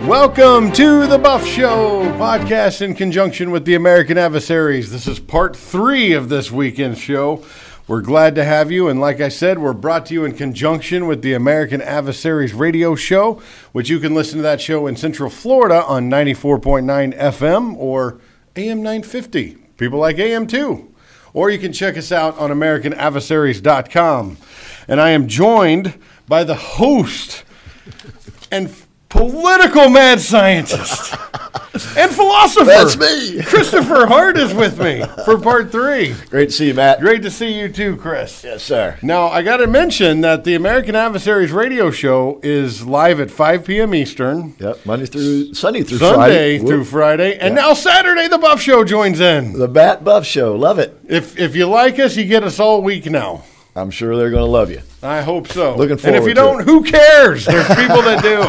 Welcome to the Buff Show podcast in conjunction with the American Adversaries. This is part 3 of this weekend's show. We're glad to have you, and like I said, we're brought to you in conjunction with the American Adversaries radio show, which you can listen to that show in Central Florida on 94.9 FM or AM 950. People like AM too. Or you can check us out on AmericanAdversaries.com. And I am joined by the host and political mad scientist and philosopher. That's me. Christopher Hart is with me for part 3. Great to see you, Matt. Great to see you too, Chris. Yes, sir. Now, I got to mention that the American Adversaries radio show is live at 5 p.m. Eastern. Yep, Sunday through Sunday Friday. through Friday. And now Saturday, the Buff Show joins in. The Bat Buff Show. Love it. If you like us, you get us all week now. I'm sure they're going to love you. I hope so. Looking forward And if you to don't, it. who cares? There's people that do.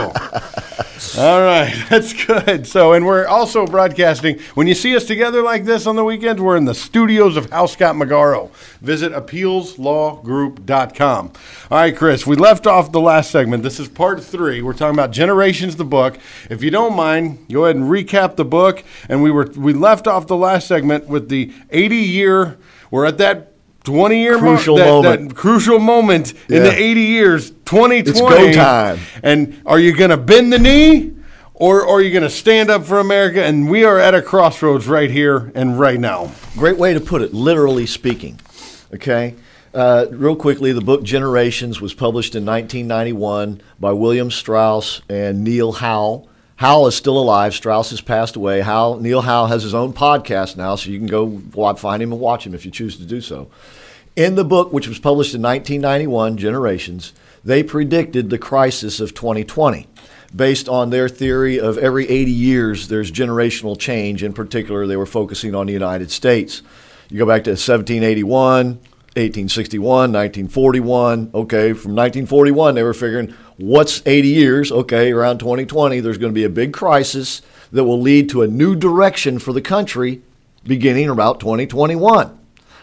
All right, that's good. So, and we're also broadcasting. When you see us together like this on the weekends, we're in the studios of House Scott Magaro. Visit appealslawgroup.com. All right, Chris, we left off the last segment. This is part 3. We're talking about Generations, the book. If you don't mind, go ahead and recap the book. And we left off the last segment with the 80-year. We're at that 20-year crucial moment. That crucial moment in the 80 years, 2020. It's go time. And are you going to bend the knee or are you going to stand up for America? And we are at a crossroads right here and right now. Great way to put it, literally speaking. Okay? Real quickly, the book Generations was published in 1991 by William Strauss and Neil Howe. Howe is still alive. Strauss has passed away. Neil Howe has his own podcast now, so you can go find him and watch him if you choose to do so. In the book, which was published in 1991, Generations, they predicted the crisis of 2020 based on their theory of every 80 years there's generational change. In particular, they were focusing on the United States. You go back to 1781, 1861, 1941. Okay, from 1941, they were figuring, what's 80 years? Okay, around 2020, there's going to be a big crisis that will lead to a new direction for the country beginning about 2021.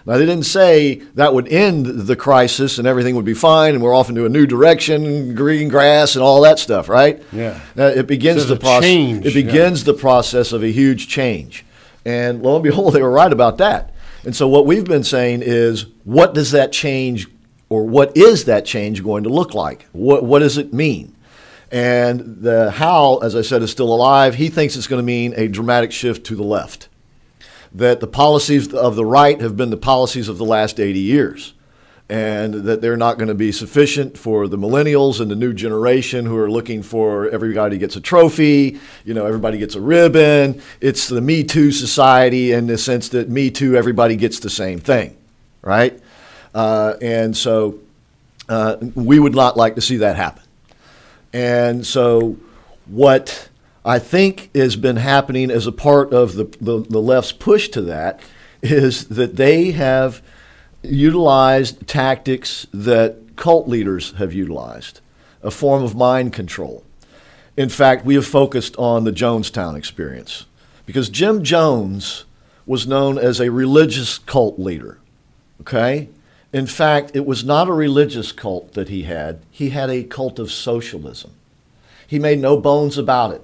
Now, they didn't say that would end the crisis and everything would be fine and we're off into a new direction, green grass and all that stuff, right? Yeah. It begins the process. Change. It begins the process of a huge change. And lo and behold, they were right about that. And so what we've been saying is, what does that change, or what is that change going to look like? What does it mean? And the Howe, as I said, is still alive. He thinks it's going to mean a dramatic shift to the left, that the policies of the right have been the policies of the last 80 years, and that they're not going to be sufficient for the millennials and the new generation who are looking for everybody gets a trophy, everybody gets a ribbon. It's the Me Too society in the sense that Me Too, everybody gets the same thing, right? And so we would not like to see that happen. And so what I think has been happening as a part of the left's push to that is that they have utilized tactics that cult leaders have utilized, a form of mind control. In fact, we have focused on the Jonestown experience because Jim Jones was known as a religious cult leader, okay? In fact, it was not a religious cult that he had. He had a cult of socialism. He made no bones about it.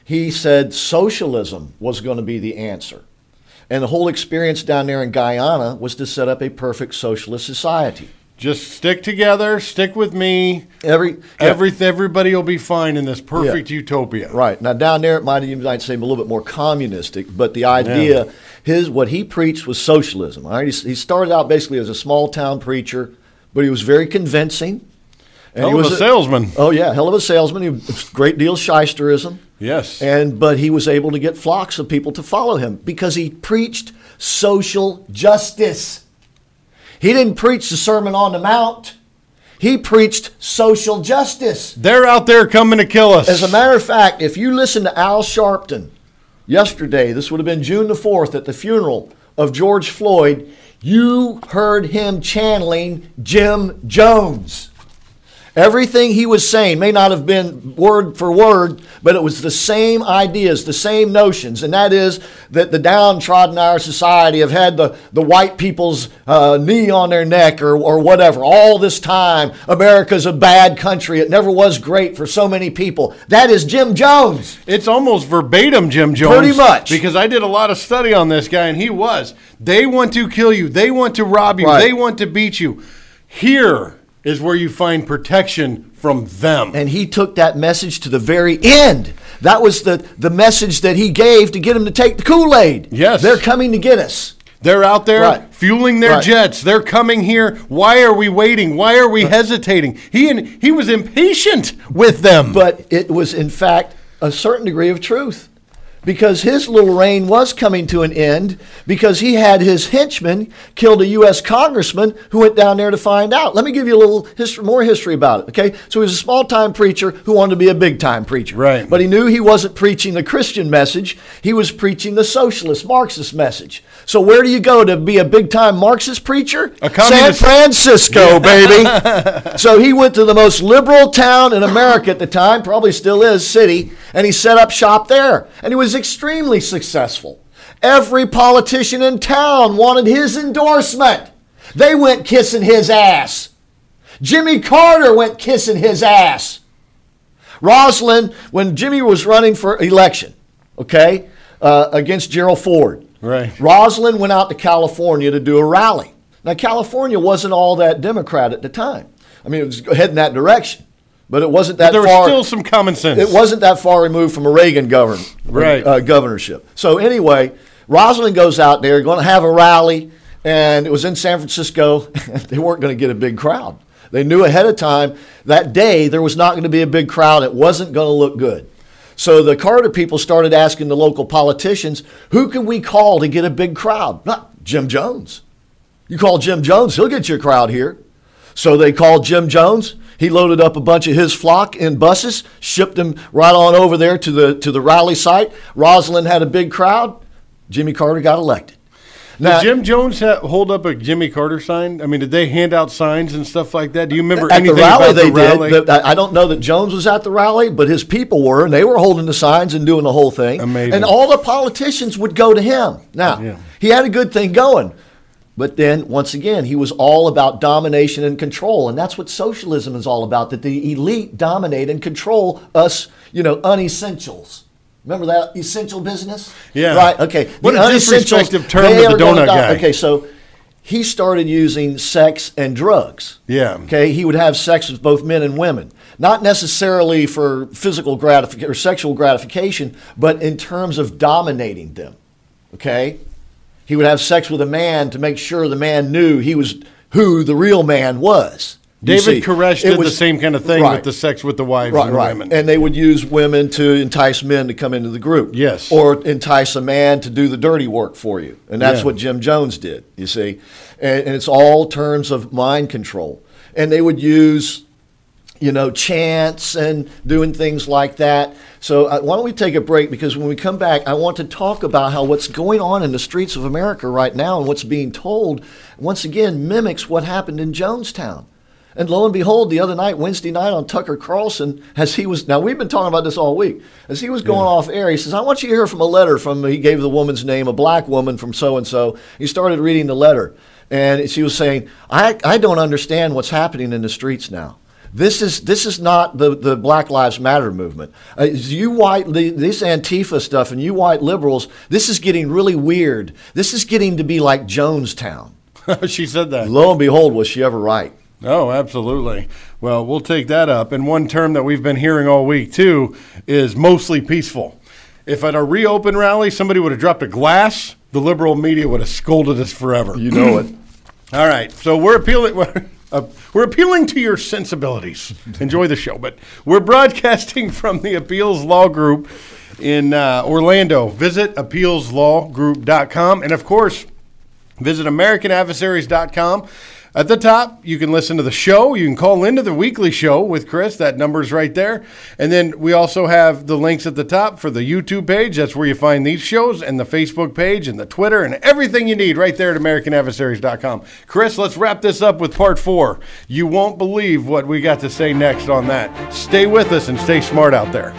He said socialism was going to be the answer. And the whole experience down there in Guyana was to set up a perfect socialist society. Just stick together, stick with me. Everybody will be fine in this perfect utopia. Right. Now, down there, you might say a little bit more communistic, but the idea, what he preached was socialism. All right? He started out basically as a small-town preacher, but he was very convincing. And hell of a salesman. Oh, yeah, hell of a salesman. He was a great deal of shysterism. Yes. But he was able to get flocks of people to follow him because he preached social justice. He didn't preach the Sermon on the Mount. He preached social justice. They're out there coming to kill us. As a matter of fact, if you listen to Al Sharpton yesterday, this would have been June the 4th at the funeral of George Floyd, you heard him channeling Jim Jones. Everything he was saying may not have been word for word, but it was the same ideas, the same notions. And that is that the downtrodden in our society have had the white people's knee on their neck or whatever. All this time, America's a bad country. It never was great for so many people. That is Jim Jones. It's almost verbatim Jim Jones. Pretty much. Because I did a lot of study on this guy, and he was. They want to kill you. They want to rob you. Right. They want to beat you. Here is where you find protection from them. And he took that message to the very end. That was the message that he gave to get them to take the Kool-Aid. Yes. They're coming to get us. They're out there Right. fueling their Right. jets. They're coming here. Why are we waiting? Why are we hesitating? He was impatient with them. But it was, in fact, a certain degree of truth. Because his little reign was coming to an end because he had his henchman killed a U.S. congressman who went down there to find out. Let me give you a little more history about it, okay? So he was a small-time preacher who wanted to be a big-time preacher. Right. But he knew he wasn't preaching the Christian message. He was preaching the socialist, Marxist message. So where do you go to be a big-time Marxist preacher? A communist. San Francisco, baby. So he went to the most liberal town in America at the time, probably still is, city, and he set up shop there. And he was extremely successful. Every politician in town wanted his endorsement. They went kissing his ass. Jimmy Carter went kissing his ass. Rosalind, when Jimmy was running for election, okay, against Gerald Ford, Right. Rosalind went out to California to do a rally. Now, California wasn't all that Democrat at the time. I mean, it was heading that direction. But it wasn't that there far. was still some common sense. It wasn't that far removed from a Reagan governorship. So anyway, Rosalind goes out there, going to have a rally, and it was in San Francisco. They weren't going to get a big crowd. They knew ahead of time that day there was not going to be a big crowd. It wasn't going to look good. So the Carter people started asking the local politicians, who can we call to get a big crowd? Not Jim Jones. You call Jim Jones, he'll get your crowd here. So they called Jim Jones. He loaded up a bunch of his flock in buses, shipped them right on over there to the rally site. Rosalind had a big crowd. Jimmy Carter got elected. Now, did Jim Jones hold up a Jimmy Carter sign? I mean, did they hand out signs and stuff like that? Do you remember at anything the rally about the rally? Did. I don't know that Jones was at the rally, but his people were, and they were holding the signs and doing the whole thing. Amazing. And all the politicians would go to him. Now, He had a good thing going. But then, once again, he was all about domination and control. And that's what socialism is all about, that the elite dominate and control us, unessentials. Remember that essential business? Yeah. Right, okay. What a disrespectful term to the donut guy. Okay, so he started using sex and drugs. Yeah. Okay, he would have sex with both men and women. Not necessarily for physical gratification or sexual gratification, but in terms of dominating them. Okay? He would have sex with a man to make sure the man knew he was who the real man was. David Koresh did the same kind of thing with the sex with the wives and women. And they would use women to entice men to come into the group. Yes. Or entice a man to do the dirty work for you. And that's what Jim Jones did, you see. And it's all terms of mind control. And they would use, chants and doing things like that. So why don't we take a break, because when we come back, I want to talk about how what's going on in the streets of America right now and what's being told, once again, mimics what happened in Jonestown. And lo and behold, the other night, Wednesday night on Tucker Carlson, now we've been talking about this all week, as he was going off air, he says, I want you to hear from a letter he gave the woman's name, a black woman from so-and-so. He started reading the letter, and she was saying, I don't understand what's happening in the streets now. This is not the Black Lives Matter movement. This Antifa stuff and you white liberals, this is getting really weird. This is getting to be like Jonestown. She said that. Lo and behold, was she ever right? Oh, absolutely. Well, we'll take that up. And one term that we've been hearing all week, too, is mostly peaceful. If at a reopen rally somebody would have dropped a glass, the liberal media would have scolded us forever. You know it. All right. So we're appealing to your sensibilities. Enjoy the show. But we're broadcasting from the Appeals Law Group in Orlando. Visit appealslawgroup.com. And, of course, visit AmericanAdversaries.com. At the top, you can listen to the show. You can call into the weekly show with Chris. That number's right there. And then we also have the links at the top for the YouTube page. That's where you find these shows, and the Facebook page and the Twitter and everything you need right there at AmericanAdversaries.com. Chris, let's wrap this up with part 4. You won't believe what we got to say next on that. Stay with us and stay smart out there.